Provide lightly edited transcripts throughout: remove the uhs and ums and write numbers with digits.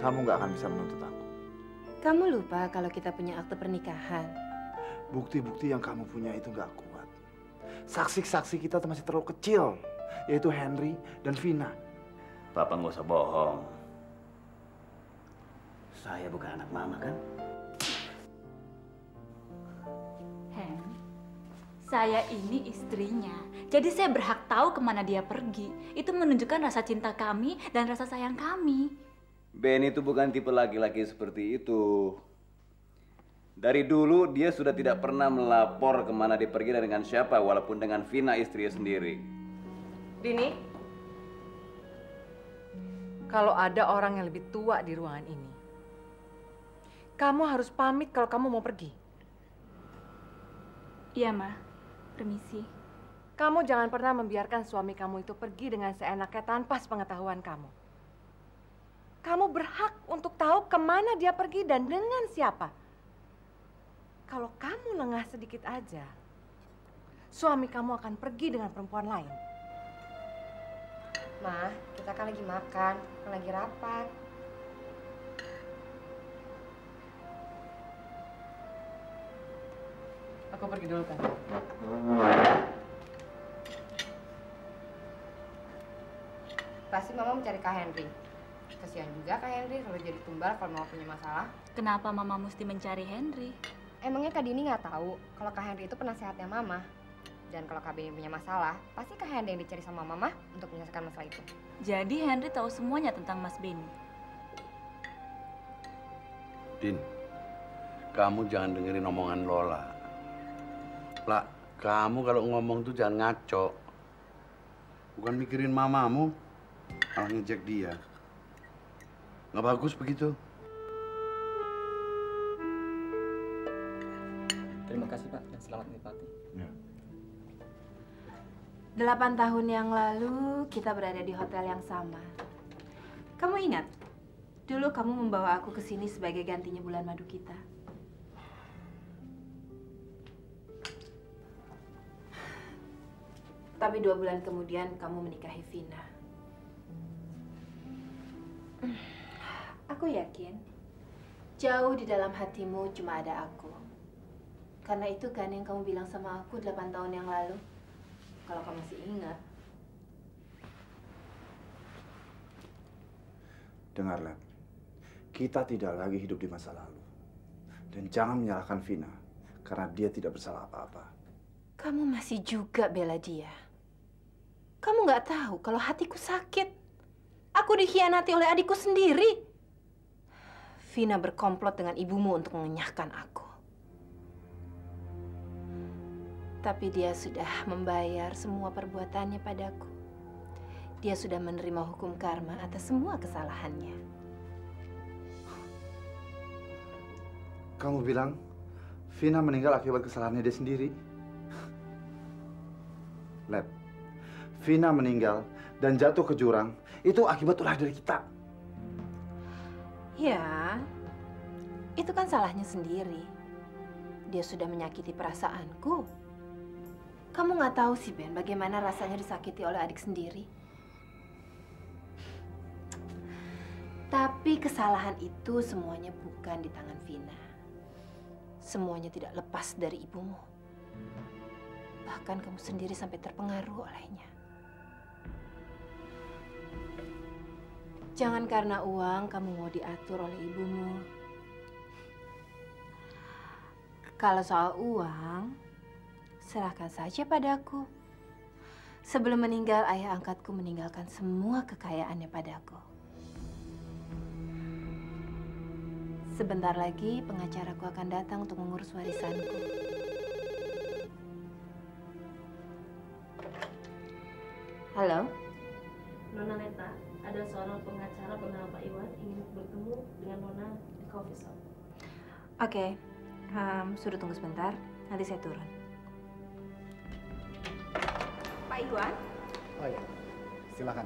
kamu nggak akan bisa menuntut aku. Kamu lupa kalau kita punya akte pernikahan. Bukti-bukti yang kamu punya itu nggak kuat. Saksi-saksi kita masih terlalu kecil, yaitu Henry dan Vina. Papa nggak usah bohong. Saya bukan anak mama kan? Hen, saya ini istrinya. Jadi saya berhak tahu kemana dia pergi. Itu menunjukkan rasa cinta kami dan rasa sayang kami. Ben itu bukan tipe laki-laki seperti itu. Dari dulu dia sudah tidak pernah melapor kemana dia pergi dan dengan siapa, walaupun dengan Vina istrinya sendiri. Dini, kalau ada orang yang lebih tua di ruangan ini, kamu harus pamit kalau kamu mau pergi. Iya, Ma. Permisi. Kamu jangan pernah membiarkan suami kamu itu pergi dengan seenaknya tanpa sepengetahuan kamu. Kamu berhak untuk tahu kemana dia pergi dan dengan siapa. Kalau kamu lengah sedikit aja, suami kamu akan pergi dengan perempuan lain. Ma, kita kan lagi makan, kan lagi rapat. Aku pergi dulu kan. Pasti Mama mencari Kak Henry. Kasihan juga Kak Henry kalau jadi tumbal kalau Mama punya masalah. Kenapa Mama mesti mencari Henry? Emangnya Kak Dini nggak tahu kalau Kak Henry itu penasehatnya Mama. Dan kalau Kak Beni punya masalah, pasti Kak Henry yang dicari sama Mama untuk menyelesaikan masalah itu. Jadi Henry tahu semuanya tentang Mas Beni. Din, kamu jangan dengerin omongan Lola. Lah, kamu kalau ngomong tuh jangan ngaco. Bukan mikirin mamamu, malah ngejek dia. Nggak bagus begitu. Terima kasih Pak dan selamat menikmati. Ya. 8 tahun yang lalu kita berada di hotel yang sama. Kamu ingat? Dulu kamu membawa aku ke sini sebagai gantinya bulan madu kita. Tapi 2 bulan kemudian kamu menikahi Vina. Aku yakin jauh di dalam hatimu cuma ada aku. Karena itu kan yang kamu bilang sama aku 8 tahun yang lalu. Kalau kamu masih ingat. Dengar, Lab. Kita tidak lagi hidup di masa lalu. Dan jangan menyalahkan Vina karena dia tidak bersalah apa-apa. Kamu masih juga bela dia. Kamu nggak tahu kalau hatiku sakit. Aku dikhianati oleh adikku sendiri. Vina berkomplot dengan ibumu untuk mengenyahkan aku. Tapi dia sudah membayar semua perbuatannya padaku. Dia sudah menerima hukum karma atas semua kesalahannya. Kamu bilang Vina meninggal akibat kesalahannya dia sendiri? Lab, Vina meninggal dan jatuh ke jurang itu akibat ulah dari kita. Ya, itu kan salahnya sendiri. Dia sudah menyakiti perasaanku. Kamu nggak tahu sih, Ben, bagaimana rasanya disakiti oleh adik sendiri. Tapi kesalahan itu semuanya bukan di tangan Vina. Semuanya tidak lepas dari ibumu. Bahkan kamu sendiri sampai terpengaruh olehnya. Jangan karena uang kamu mau diatur oleh ibumu. Kalau soal uang, serahkan saja padaku. Sebelum meninggal, ayah angkatku meninggalkan semua kekayaannya padaku. Sebentar lagi pengacaraku akan datang untuk mengurus warisanku. Halo? Nona Neta, ada seorang pengacara bernama Pak Iwan ingin bertemu dengan Nona di coffee shop. Oke, suruh tunggu sebentar, nanti saya turun. Pak Iwan? Oh iya, silakan.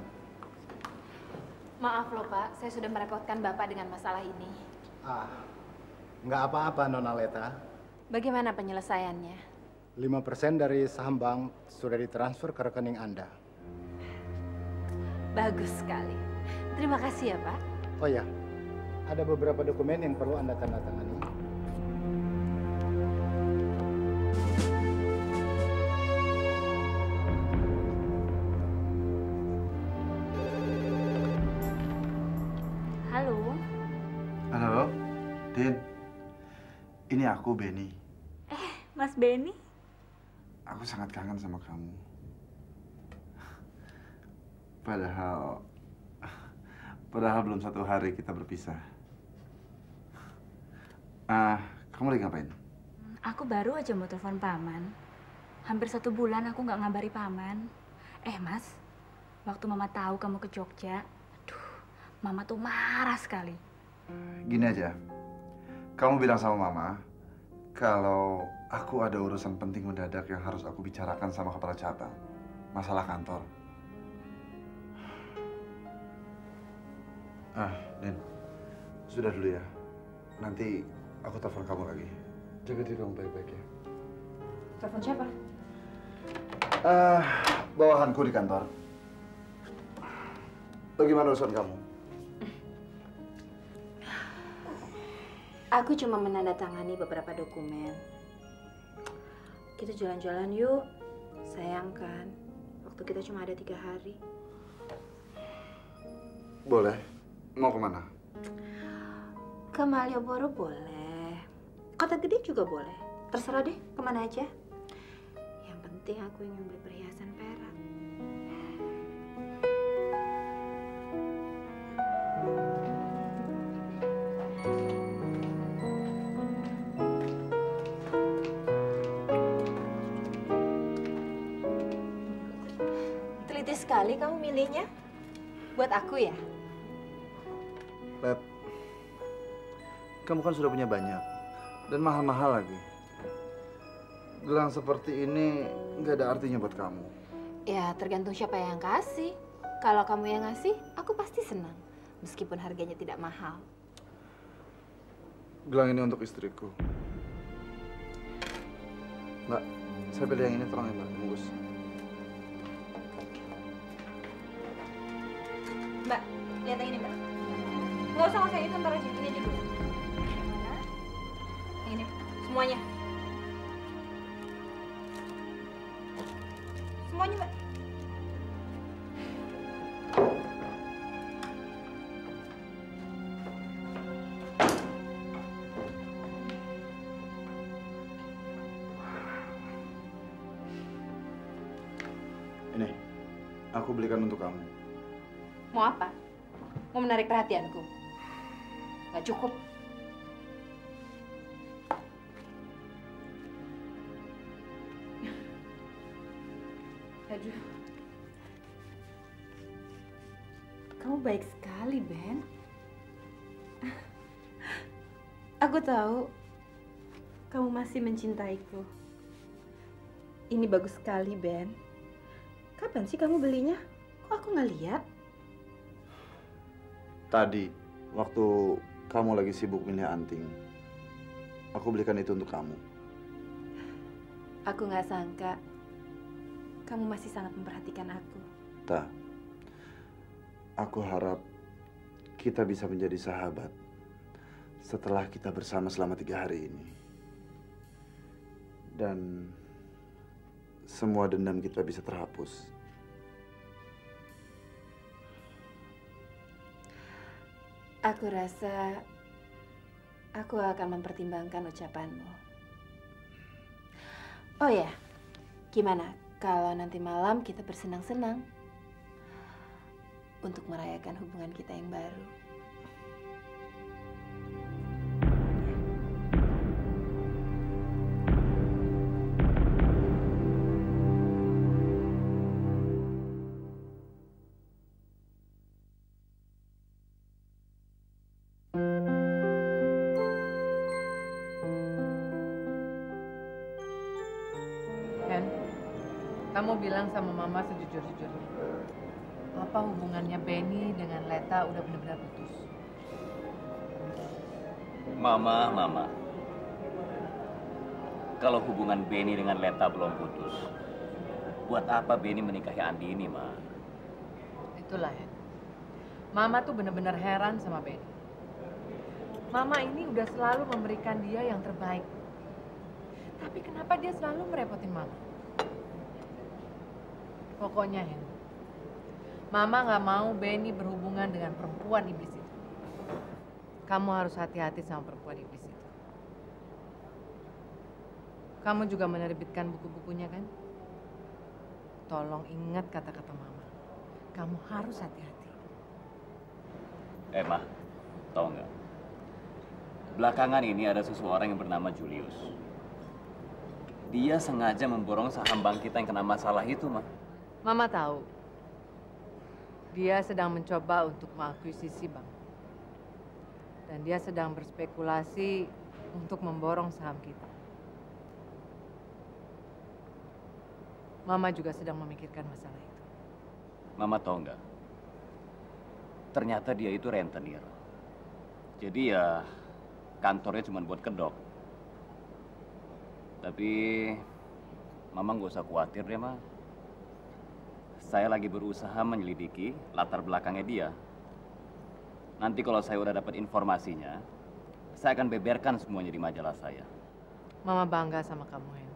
Maaf loh Pak, saya sudah merepotkan Bapak dengan masalah ini. Nggak apa-apa Nona Leta. Bagaimana penyelesaiannya? 5% dari saham bank sudah ditransfer ke rekening Anda. Bagus sekali. Terima kasih ya Pak. Oh ya, ada beberapa dokumen yang perlu Anda tanda tangani. Halo. Halo, Din. Ini aku, Benny. Mas Benny? Aku sangat kangen sama kamu. Padahal belum 1 hari kita berpisah. Kamu lagi ngapain? Aku baru aja mau telepon Paman. Hampir 1 bulan aku nggak ngabari Paman. Mas, waktu Mama tahu kamu ke Jogja, aduh, Mama tuh marah sekali. Gini aja, kamu bilang sama Mama kalau aku ada urusan penting mendadak yang harus aku bicarakan sama kepala cabang. Masalah kantor. Nen, sudah dulu ya. Nanti aku telepon kamu lagi. Jaga diri kamu baik-baik ya. Telepon siapa? Bawahanku di kantor. Bagaimana urusan kamu? Aku cuma menandatangani beberapa dokumen. Kita jalan-jalan yuk. Sayang kan, waktu kita cuma ada 3 hari. Boleh. Mau kemana? Ke Malioboro boleh. Kota Gede juga boleh. Terserah deh, kemana aja. Yang penting aku ingin beli perhiasan perak. Teliti sekali kamu milihnya. Buat aku ya? Beb, kamu kan sudah punya banyak. Dan mahal-mahal lagi. Gelang seperti ini nggak ada artinya buat kamu. Ya, tergantung siapa yang kasih. Kalau kamu yang ngasih, aku pasti senang. Meskipun harganya tidak mahal. Gelang ini untuk istriku. Mbak, saya pilih yang ini, tolong ya Mbak, bungkus. Mbak, lihat yang ini Mbak. Nggak usah itu, ntar aja. Ini aja dulu. Mana? Yang ini, semuanya. Semuanya Mbak. Ini, aku belikan untuk kamu. Mau apa? Mau menarik perhatianku? Nggak cukup. Aduh. Kamu baik sekali, Ben. Aku tahu kamu masih mencintaiku. Ini bagus sekali, Ben. Kapan sih kamu belinya? Kok aku nggak lihat? Tadi, waktu kamu lagi sibuk milih anting, aku belikan itu untuk kamu. Aku nggak sangka kamu masih sangat memperhatikan aku. Ta, aku harap kita bisa menjadi sahabat setelah kita bersama selama 3 hari ini. Dan semua dendam kita bisa terhapus. Aku rasa aku akan mempertimbangkan ucapanmu. Oh ya, gimana kalau nanti malam kita bersenang-senang untuk merayakan hubungan kita yang baru? Kamu bilang sama Mama sejujur-jujurnya. Apa hubungannya Benny dengan Leta udah benar-benar putus? Mama. Kalau hubungan Benny dengan Leta belum putus, buat apa Benny menikahi Andini, Ma? Itulah, Hen. Mama tuh benar-benar heran sama Benny. Mama ini udah selalu memberikan dia yang terbaik. Tapi kenapa dia selalu merepotin Mama? Pokoknya, Hen, Mama nggak mau Benny berhubungan dengan perempuan iblis itu. Kamu harus hati-hati sama perempuan iblis itu. Kamu juga menerbitkan buku-bukunya, kan? Tolong ingat kata-kata Mama. Kamu harus hati-hati. Ma, tahu nggak? Belakangan ini ada seseorang yang bernama Julius. Dia sengaja memborong saham bank kita yang kena masalah itu, Ma. Mama tahu. Dia sedang mencoba untuk mengakuisisi bank. Dan dia sedang berspekulasi untuk memborong saham kita. Mama juga sedang memikirkan masalah itu. Mama tahu nggak? Ternyata dia itu rentenir. Jadi ya kantornya cuma buat kedok. Tapi Mama nggak usah khawatir deh, Ma. Saya lagi berusaha menyelidiki latar belakangnya dia. Nanti kalau saya udah dapat informasinya, saya akan beberkan semuanya di majalah saya. Mama bangga sama kamu, Hen.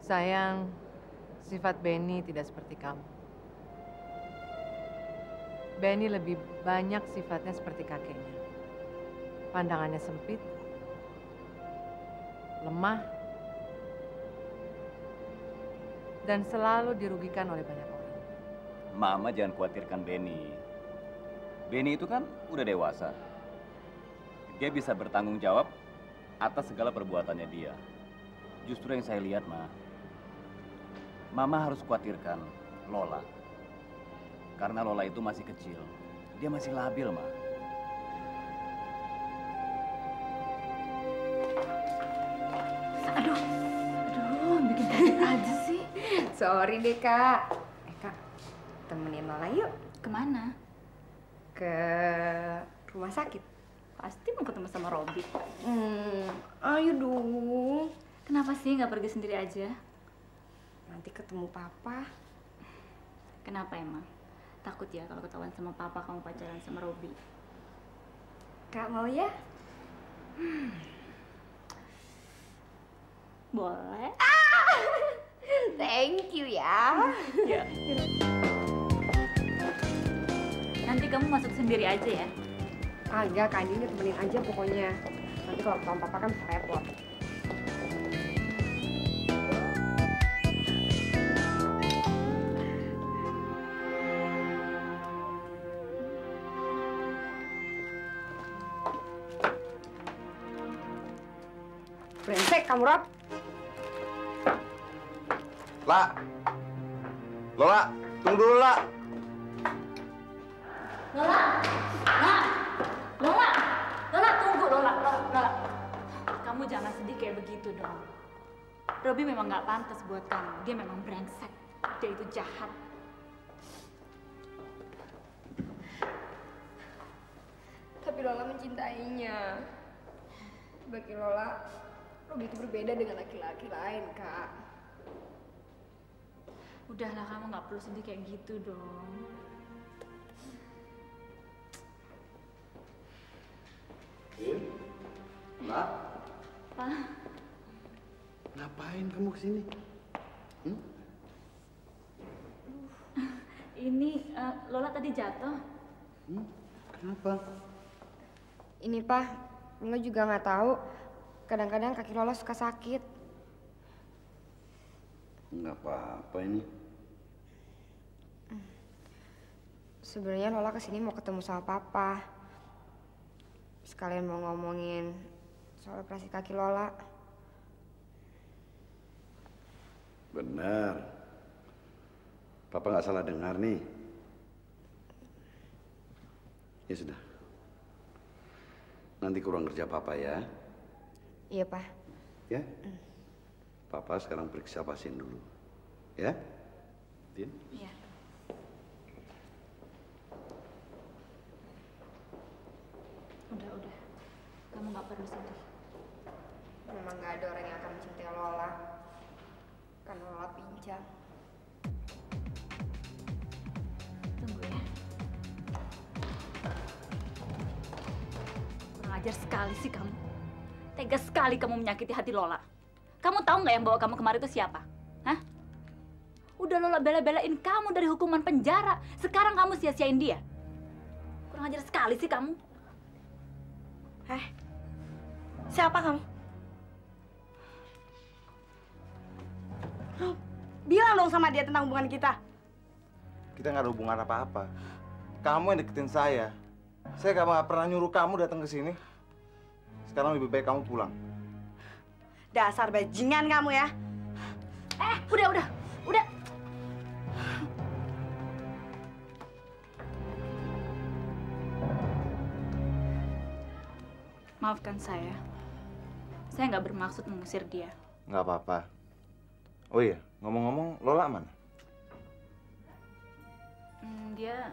Sayang, sifat Benny tidak seperti kamu. Benny lebih banyak sifatnya seperti kakeknya. Pandangannya sempit, lemah, dan selalu dirugikan oleh banyak orang. Mama jangan khawatirkan Benny. Benny itu kan udah dewasa. Dia bisa bertanggung jawab atas segala perbuatannya dia. Justru yang saya lihat, Mama harus khawatirkan Lola. Karena Lola itu masih kecil. Dia masih labil, Ma. Aduh, bikin sakit aja sih. Sorry deh, Kak. Kak, temenin Lola yuk. Kemana? Ke rumah sakit. Pasti mau ketemu sama Robi. Ayo dong. Kenapa sih nggak pergi sendiri aja? Nanti ketemu Papa. Kenapa emang? Takut ya kalau ketahuan sama Papa kamu pacaran sama Robi? Kak mau ya? Boleh. Thank you ya. Ya. Nanti kamu masuk sendiri aja ya? Agak, Kak Andini temenin aja pokoknya. Nanti kalau ketemu Papa kan bisa repot. Brengsek kamu, Rob. La! Lola, tunggu dulu, La! Lola, tunggu Lola. Kamu jangan sedih kayak begitu dong. Robi memang nggak pantas buat kamu. Dia memang brengsek. Dia itu jahat. Tapi Lola mencintainya. Bagi Lola, Robi itu berbeda dengan laki-laki lain, Kak. Udahlah, kamu nggak perlu sedih kayak gitu dong. La? Pak, Ngapain kamu kesini? ini Lola tadi jatuh. Kenapa? Ini, Pak, Lola juga nggak tahu. Kadang-kadang kaki Lola suka sakit. Nggak apa-apa ini. Sebenarnya Lola kesini mau ketemu sama Papa. Sekalian mau ngomongin soal operasi kaki Lola. Benar. Papa nggak salah dengar nih. Ya sudah. Nanti kurang kerja Papa ya. Iya, Pak. Ya. Papa sekarang periksa pasien dulu. Ya? Din? Iya. Udah. Kamu nggak perlu sedih. Memang nggak ada orang yang akan mencintai Lola. Karena Lola pincang. Tunggu ya. ajar sekali sih kamu. Tega sekali kamu menyakiti hati Lola. Kamu tahu nggak yang bawa kamu kemari itu siapa? Hah? Udah Lola bela-belain kamu dari hukuman penjara. Sekarang kamu sia-siain dia. Kurang ajar sekali sih kamu. Siapa kamu? Lo bilang dong sama dia tentang hubungan kita. Kita nggak ada hubungan apa-apa. Kamu yang deketin saya. Saya nggak pernah nyuruh kamu datang ke sini. Sekarang lebih baik kamu pulang. Dasar bajingan kamu ya. Udah. Maafkan saya. Saya nggak bermaksud mengusir dia. Nggak apa-apa. Oh iya, ngomong-ngomong, Lola mana? Dia...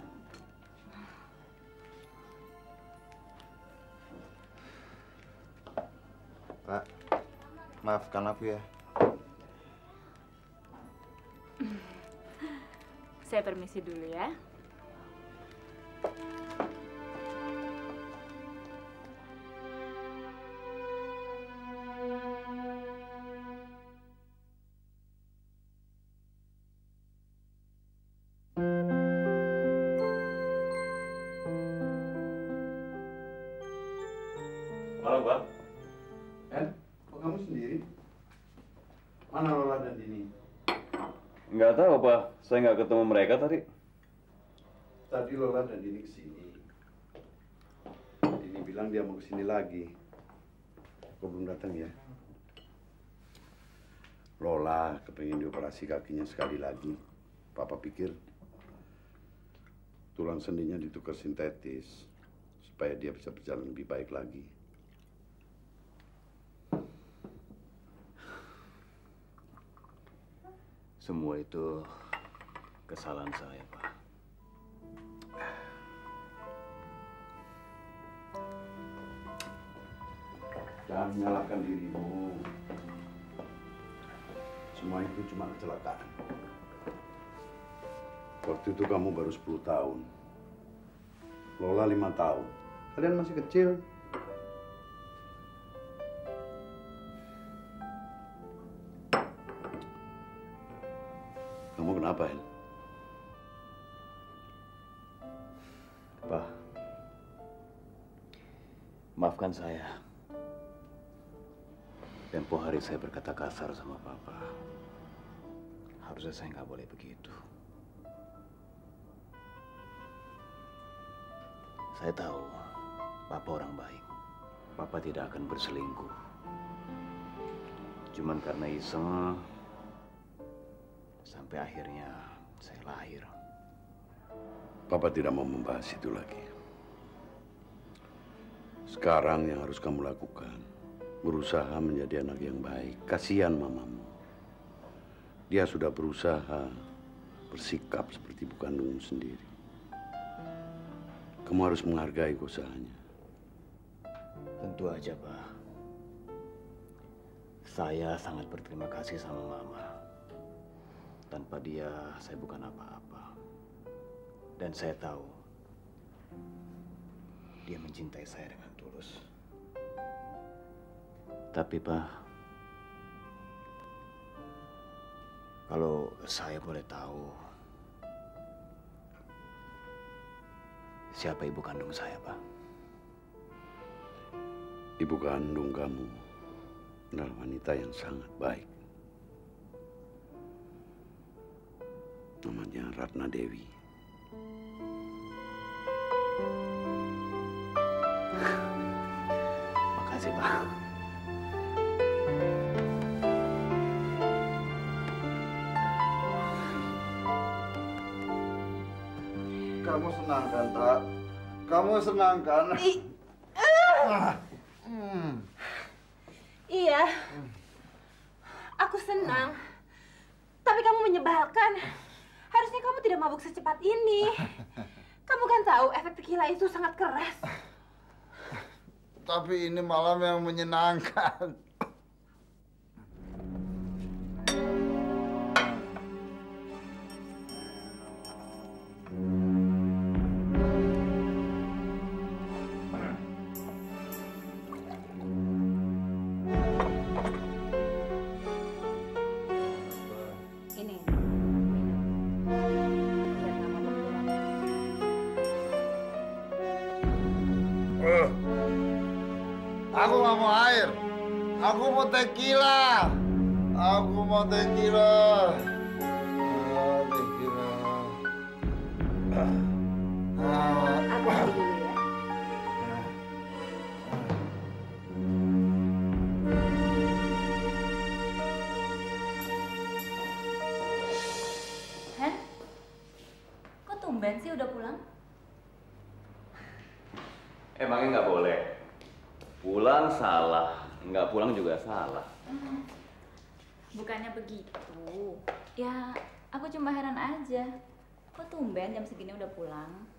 Pak, maafkan aku ya. Saya permisi dulu ya. Halo, Bang. Kok kamu sendiri? Mana Lola dan Dini? Nggak tahu, Pak. Saya nggak ketemu mereka tadi. Tadi Lola dan Dini kesini. Dini bilang dia mau kesini lagi. Kok belum datang ya? Lola kepengen dioperasi kakinya sekali lagi. Papa pikir tulang sendinya ditukar sintetis supaya dia bisa berjalan lebih baik lagi. Semua itu kesalahan saya, Pak. Jangan menyalahkan dirimu. Semua itu cuma kecelakaan. Waktu itu kamu baru 10 tahun. Lola 5 tahun. Kalian masih kecil. Kamu kenapa, Hel? Pak, maafkan saya. Tempo hari saya berkata kasar sama Papa. Harusnya saya nggak boleh begitu. Saya tahu Papa orang baik. Papa tidak akan berselingkuh. Cuman karena iseng, sampai akhirnya saya lahir. Papa tidak mau membahas itu lagi. Sekarang yang harus kamu lakukan, berusaha menjadi anak yang baik. Kasihan mamamu. Dia sudah berusaha bersikap seperti ibu kandungmu sendiri. Kamu harus menghargai usahanya. Tentu aja, Pak. Saya sangat berterima kasih sama Mama. Tanpa dia, saya bukan apa-apa. Dan saya tahu, dia mencintai saya dengan tulus. Tapi, Pak, kalau saya boleh tahu, siapa ibu kandung saya, Pak? Ibu kandung kamu adalah wanita yang sangat baik. Namanya Ratna Dewi. Makasih, Pak. Kamu senang kan, Tak? Kamu senang kan? Iya. Aku senang. Tapi kamu menyebalkan. Harusnya kamu tidak mabuk secepat ini. Kamu kan tahu efek tequila itu sangat keras. Tapi ini malam yang menyenangkan. mau air. Aku mau tequila. Aku mau tequila. Tequila. Aku mandi dulu ya. Hen, kok tumben sih udah pulang? Emangnya nggak boleh? Pulang salah, nggak pulang juga salah. Bukannya begitu. Ya, aku cuma heran aja. Kok tumben jam segini udah pulang?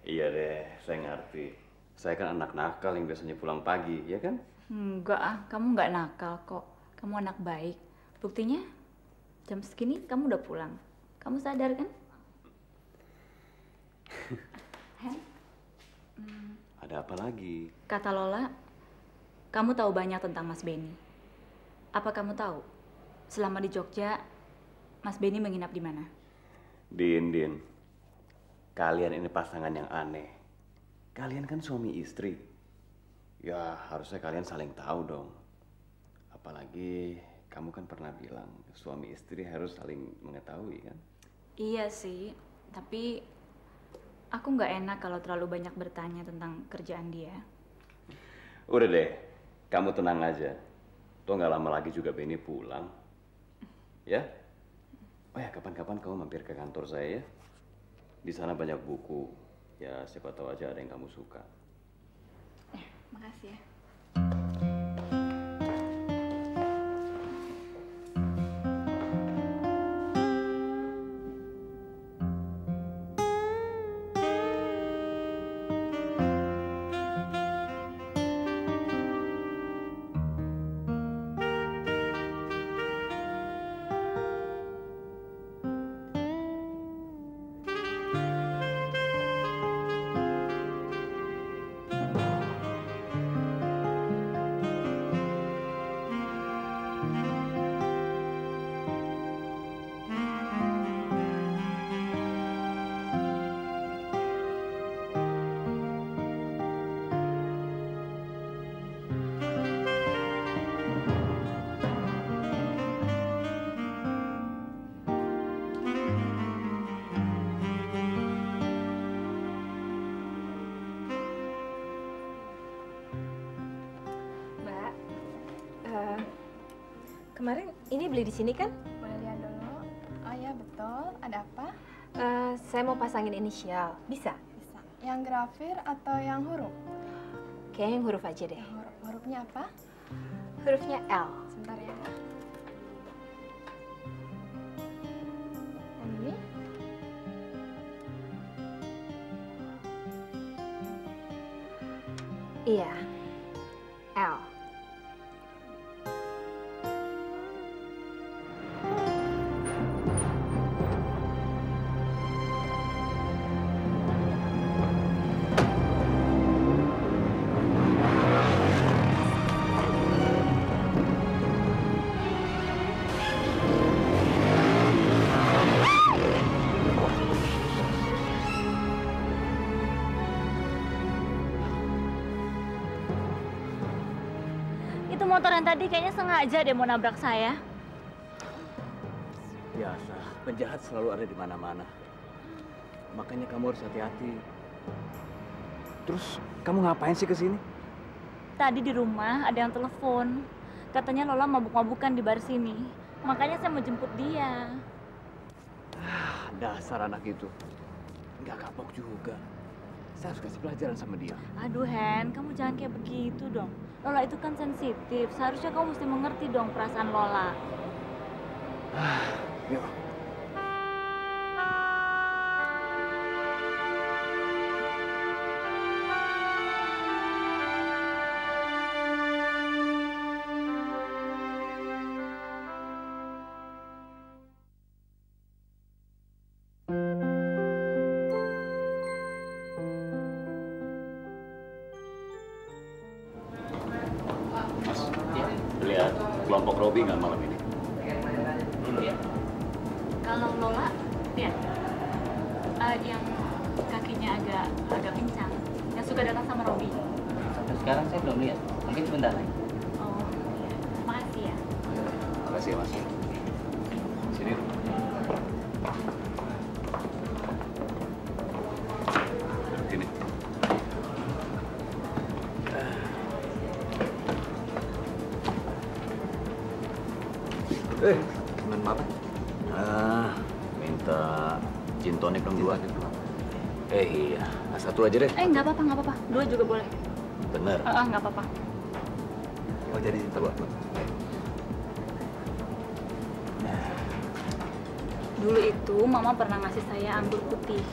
Iya deh, saya ngerti. Saya kan anak nakal yang biasanya pulang pagi, ya kan? Enggak ah, kamu nggak nakal kok. Kamu anak baik. Buktinya, jam segini kamu udah pulang. Kamu sadar kan? Hen? Ada apa lagi? Kata Lola, kamu tahu banyak tentang Mas Benny. Apa kamu tahu, selama di Jogja, Mas Benny menginap di mana? Din, kalian ini pasangan yang aneh. Kalian kan suami istri. Ya, harusnya kalian saling tahu dong. Apalagi kamu kan pernah bilang suami istri harus saling mengetahui kan? Iya sih, tapi aku nggak enak kalau terlalu banyak bertanya tentang kerjaan dia. Udah deh, kamu tenang aja. Tuh nggak lama lagi juga Benny pulang. Ya? Oh ya, kapan-kapan kamu mampir ke kantor saya ya. Di sana banyak buku. Ya, siapa tahu aja ada yang kamu suka. Makasih ya. Kemarin ini beli di sini kan? Boleh lihat dulu. Oh ya betul. Ada apa? Saya mau pasangin inisial. Bisa? Bisa. Yang grafir atau yang huruf? Kayaknya yang huruf aja deh. Hurufnya apa? Hurufnya L. Sebentar ya. Yang ini? Iya. L. Itu motor yang tadi kayaknya sengaja deh mau nabrak saya. Biasa, penjahat selalu ada di mana-mana. Makanya kamu harus hati-hati. Terus kamu ngapain sih ke sini? Tadi di rumah ada yang telepon. Katanya Lola mabuk-mabukan di bar sini. Makanya saya mau jemput dia. Dasar anak itu. Nggak kapok juga. Saya harus kasih pelajaran sama dia. Aduh Hen, kamu jangan kayak begitu dong. Lola itu kan sensitif. Seharusnya kamu mesti mengerti dong perasaan Lola. Yuk. Lihat kelompok Robi nggak malam ini? Kalau Lola, lihat. Yang kakinya agak pincang. Yang suka datang sama Robi. Sampai sekarang saya belum lihat. Mungkin sebentar lagi. Oh, iya. Makasih ya. Makasih ya, Mas. Sini. Sini. Teman apa? Minta gin tonic dong 2. Iya, satu aja deh. Nggak apa-apa, nggak apa-apa. 2 juga boleh. Bener. Nggak apa-apa. Oh jadi coba. Dulu itu Mama pernah ngasih saya anggur putih.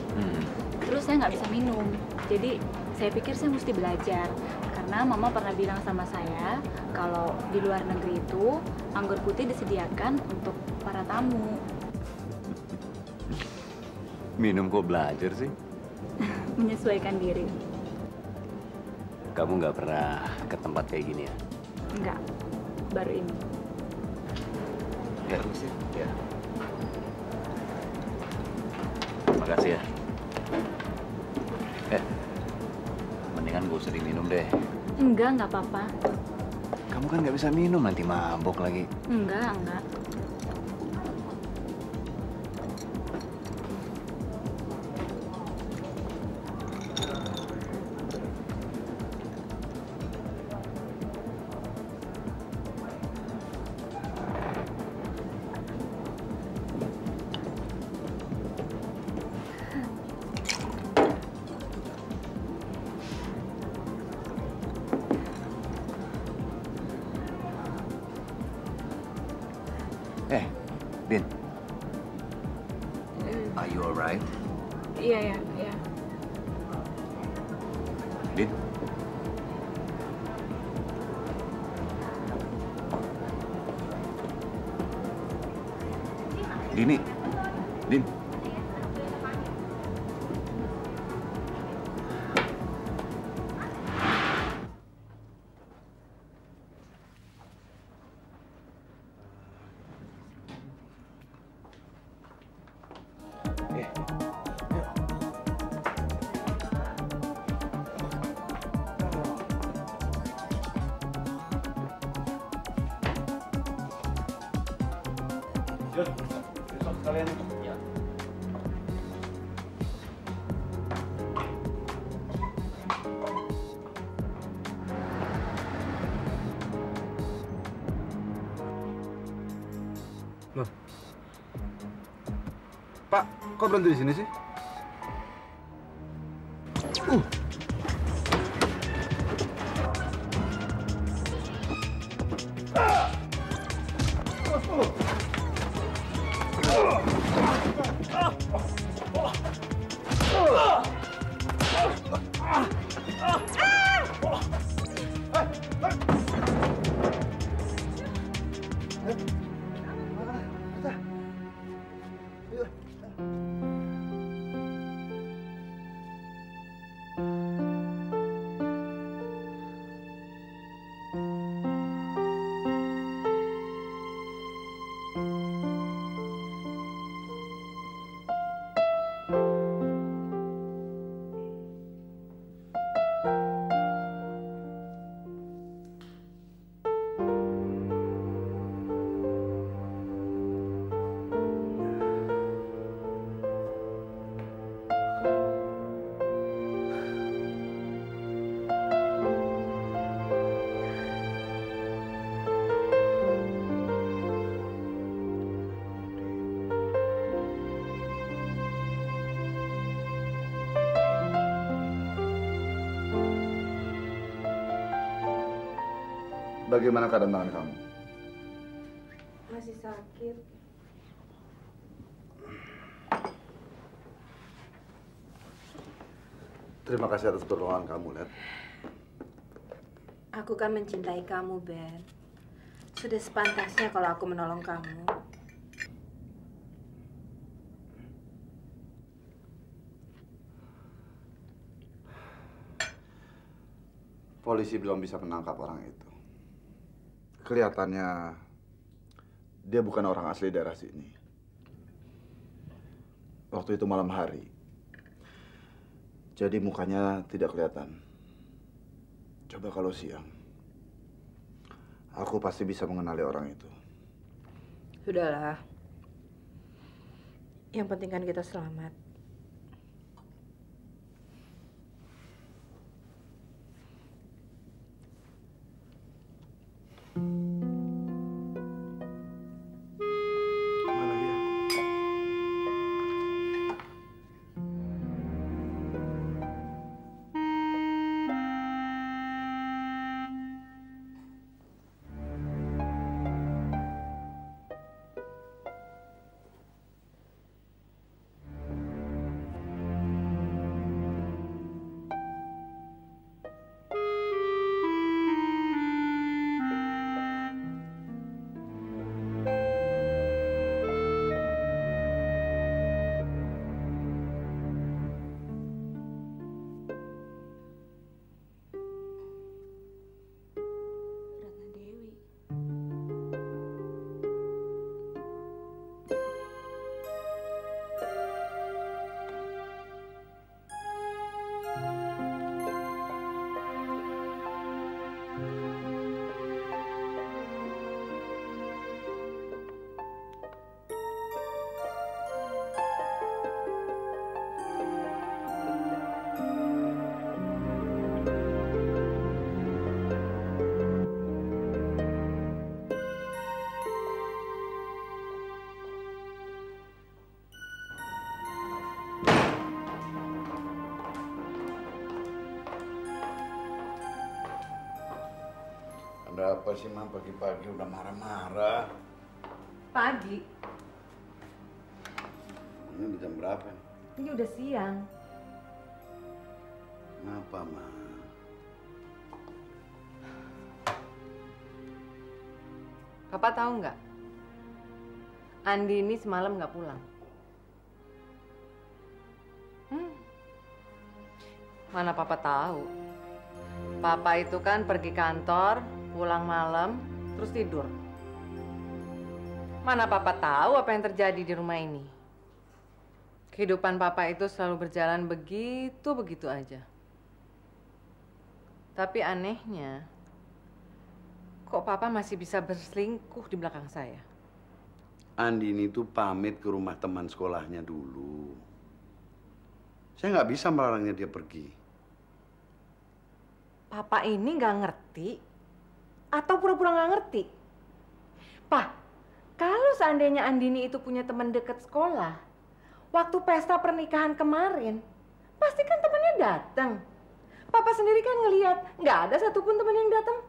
Terus saya nggak bisa minum. Jadi saya pikir saya mesti belajar. Karena Mama pernah bilang sama saya kalau di luar negeri itu anggur putih disediakan untuk para tamu. Minum kok belajar sih? Menyesuaikan diri. Kamu nggak pernah ke tempat kayak gini ya? Enggak, baru ini. Ya, sih. Ya. Makasih ya. Mendingan gak usah diminum deh. Enggak apa-apa. Kamu kan nggak bisa minum, nanti mabok lagi. Enggak. Din. Are you alright? Iya. Din. Dini. Din. Besok sekalian itu. Ya. Loh. Pak, kok berhenti di sini sih? Bagaimana keadaan tangan kamu? Masih sakit. Terima kasih atas pertolongan kamu, Let. Aku kan mencintai kamu, Ben. Sudah sepantasnya kalau aku menolong kamu. Polisi belum bisa menangkap orang itu. Kelihatannya dia bukan orang asli daerah sini. Waktu itu malam hari. Jadi mukanya tidak kelihatan. Coba kalau siang, aku pasti bisa mengenali orang itu. Sudahlah. Yang penting kan kita selamat. Mana dia? Ratna Dewi. Ada apa sih, Ma? Pagi-pagi udah marah-marah. Pagi. Ini udah jam berapa? Ini udah siang. Kenapa, Ma? Papa tahu nggak? Andi ini semalam nggak pulang. Mana Papa tahu? Papa itu kan pergi kantor, pulang malam, terus tidur. Mana Papa tahu apa yang terjadi di rumah ini? Kehidupan Papa itu selalu berjalan begitu-begitu aja. Tapi anehnya, kok Papa masih bisa berselingkuh di belakang saya? Andini itu pamit ke rumah teman sekolahnya dulu. Saya nggak bisa melarangnya dia pergi. Papa ini nggak ngerti atau pura-pura nggak ngerti? Pak, kalau seandainya Andini itu punya teman dekat sekolah, waktu pesta pernikahan kemarin, pasti kan temannya datang. Papa sendiri kan ngelihat nggak ada satupun teman yang datang.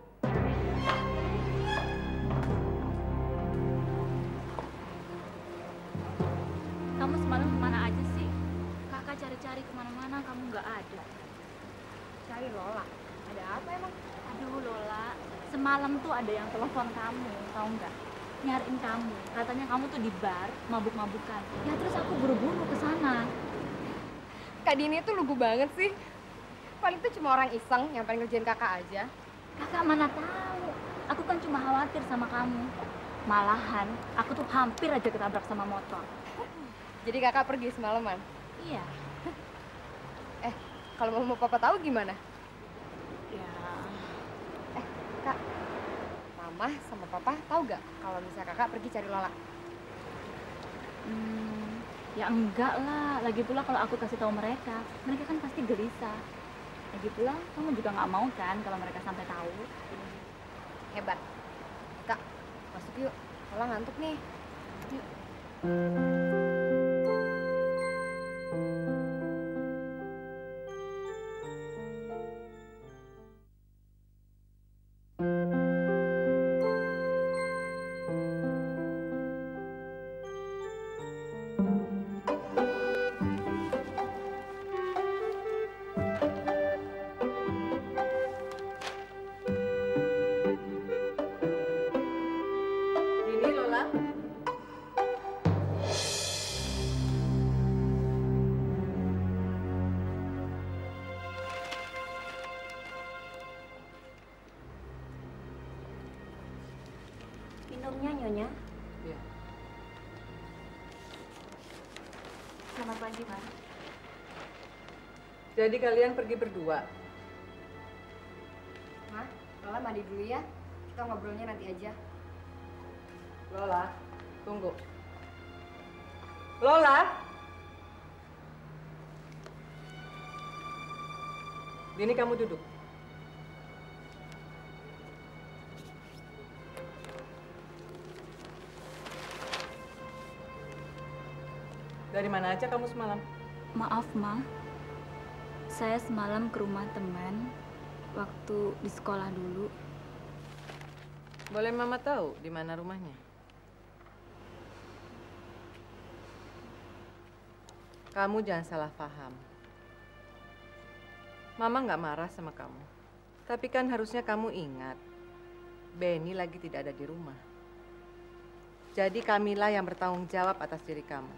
Kamu semalam kemana aja sih? Kakak cari-cari kemana-mana, kamu nggak ada. Cari Lola. Ada apa emang? Aduh Lola, semalam tuh ada yang telepon kamu, tahu nggak? Nyariin kamu, katanya kamu tuh di bar, mabuk-mabukan. Ya terus aku buru-buru ke sana. Kak Dini tuh lugu banget sih. Paling tuh cuma orang iseng yang pengen ngerjain kakak aja. Kakak mana tahu, aku kan cuma khawatir sama kamu. Malahan, aku tuh hampir aja ketabrak sama motor. Jadi kakak pergi semalaman? Iya. Kalau mau papa tahu gimana? Ya. Kak, mama sama papa tahu gak kalau misalnya kakak pergi cari Lola? Ya enggak lah. Lagi pula kalau aku kasih tahu mereka kan pasti gelisah. Lagi pula kamu juga nggak mau kan kalau mereka sampai tahu. Hebat. Kak, masuk yuk. Lola ngantuk nih. Yuk. Ini Lola. Minumnya Nyonya. Iya. Selamat pagi, Mas. Jadi kalian pergi berdua? Lola mandi dulu ya. Kita ngobrolnya nanti aja. Lola, tunggu. Lola! Dini, kamu duduk. Dari mana aja kamu semalam? Maaf, Ma. Saya semalam ke rumah teman waktu di sekolah dulu. Boleh Mama tahu di mana rumahnya? Kamu jangan salah paham. Mama nggak marah sama kamu. Tapi kan harusnya kamu ingat, Benny lagi tidak ada di rumah. Jadi kamilah yang bertanggung jawab atas diri kamu.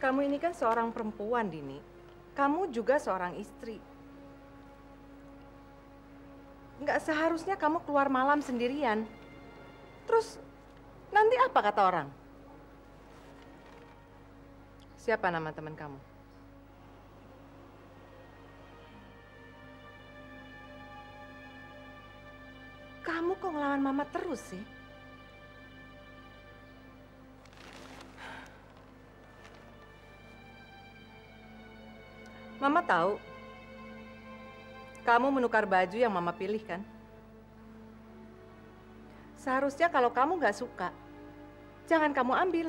Kamu ini kan seorang perempuan, Dini. Kamu juga seorang istri. Nggak seharusnya kamu keluar malam sendirian. Terus nanti apa kata orang? Siapa nama teman kamu? Kamu kok ngelawan Mama terus sih? Mama tahu, kamu menukar baju yang Mama pilih kan? Seharusnya kalau kamu nggak suka, jangan kamu ambil.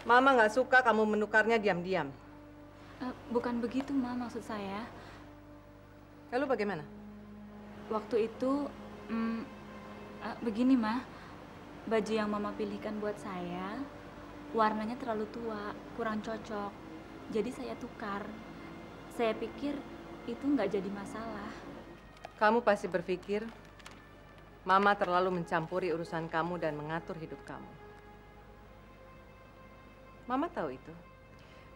Mama nggak suka kamu menukarnya diam-diam. Bukan begitu, Ma, maksud saya. Lalu bagaimana? Waktu itu, begini, Ma. Baju yang Mama pilihkan buat saya, warnanya terlalu tua, kurang cocok. Jadi saya tukar. Saya pikir itu nggak jadi masalah. Kamu pasti berpikir Mama terlalu mencampuri urusan kamu dan mengatur hidup kamu. Mama tahu itu.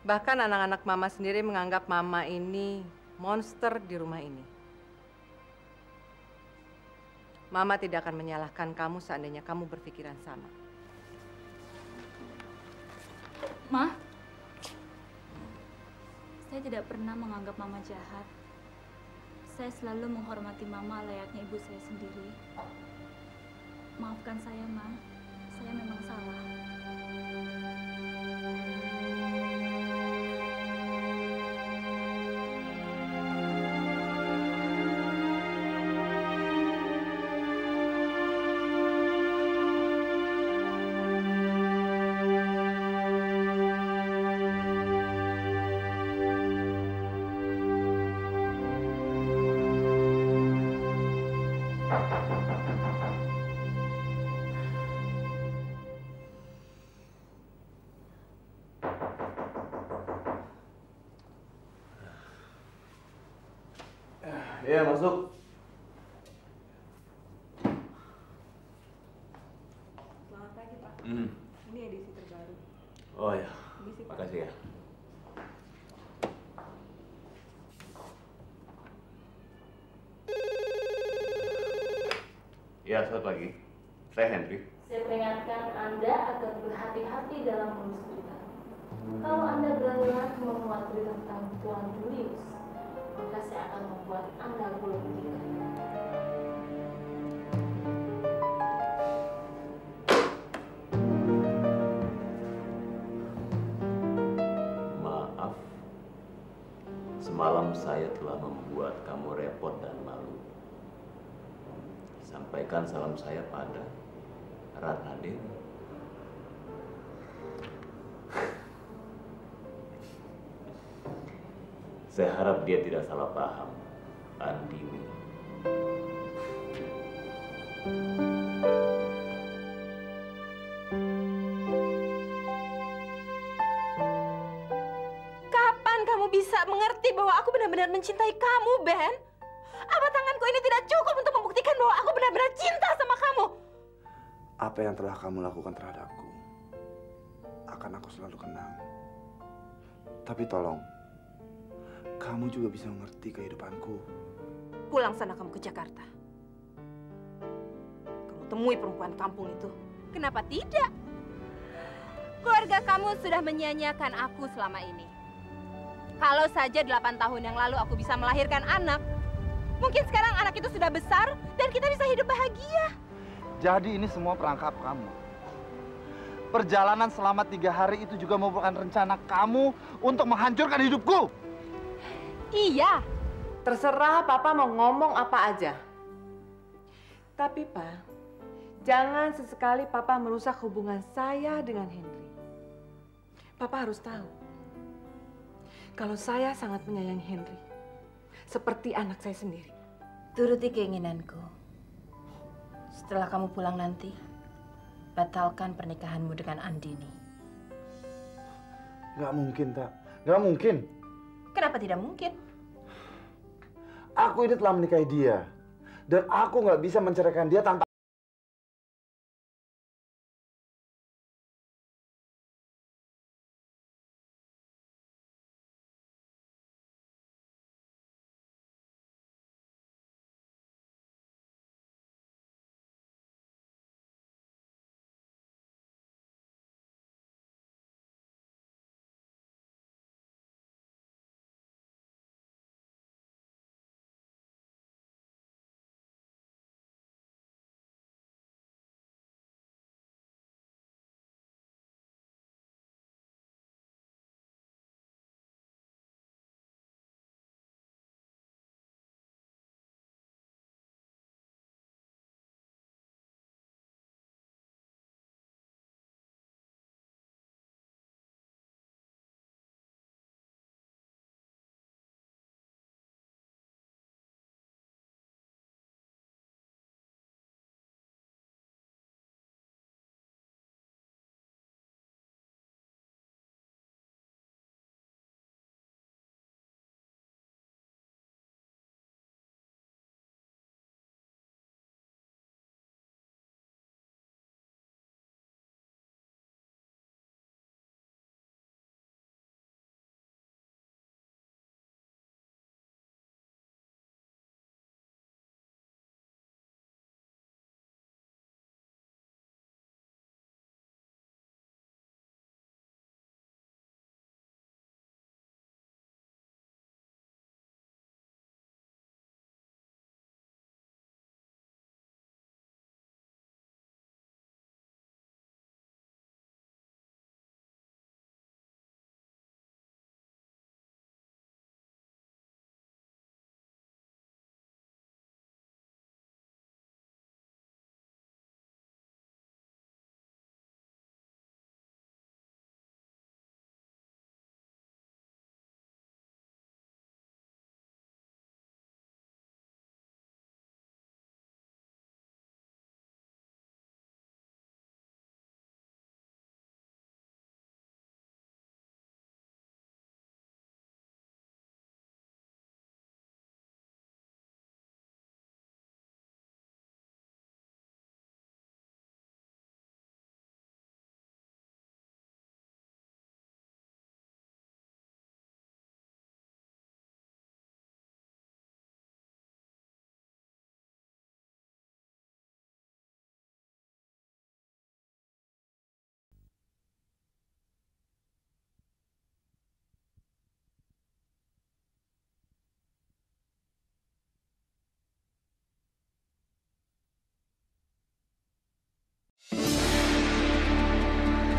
Bahkan anak-anak Mama sendiri menganggap Mama ini monster di rumah ini. Mama tidak akan menyalahkan kamu seandainya kamu berpikiran sama. Ma, saya tidak pernah menganggap Mama jahat. Saya selalu menghormati Mama layaknya ibu saya sendiri. Maafkan saya, Ma. Saya memang salah. Iya, masuk. Selamat pagi, Pak. Ini edisi terbaru. Oh ya, makasih ya. Ya, selamat pagi. Saya Henry. Saya peringatkan Anda agar berhati-hati dalam menulis berita. Kalau Anda berani lagi memuat berita tentang Tuan Julius, maka saya akan membuat Anda gulung tikar. Maaf, semalam saya telah membuat kamu repot dan malu. Sampaikan salam saya pada Ratna Dewi. Saya harap dia tidak salah paham, Andiwi. Kapan kamu bisa mengerti bahwa aku benar-benar mencintai kamu, Ben? Apa tanganku ini tidak cukup untuk membuktikan bahwa aku benar-benar cinta sama kamu? Apa yang telah kamu lakukan terhadapku akan aku selalu kenang. Tapi tolong, kamu juga bisa mengerti kehidupanku. Pulang sana kamu ke Jakarta. Kamu temui perempuan kampung itu. Kenapa tidak? Keluarga kamu sudah menyia-nyiakan aku selama ini. Kalau saja 8 tahun yang lalu aku bisa melahirkan anak, Mungkin sekarang anak itu sudah besar dan kita bisa hidup bahagia. Jadi ini semua perangkap kamu. Perjalanan selama 3 hari itu juga merupakan rencana kamu untuk menghancurkan hidupku. Iya. Terserah Papa mau ngomong apa aja. Tapi Pak, jangan sesekali Papa merusak hubungan saya dengan Henry. Papa harus tahu, kalau saya sangat menyayangi Henry, seperti anak saya sendiri. Turuti keinginanku. Setelah kamu pulang nanti, batalkan pernikahanmu dengan Andini. Gak mungkin, Tak. Gak mungkin. Kenapa tidak mungkin? Aku ini telah menikahi dia. Dan aku gak bisa menceraikan dia tanpa...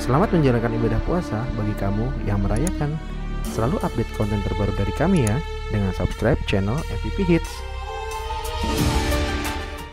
Selamat menjalankan ibadah puasa bagi kamu yang merayakan. Selalu update konten terbaru dari kami ya, dengan subscribe channel MVP Hits.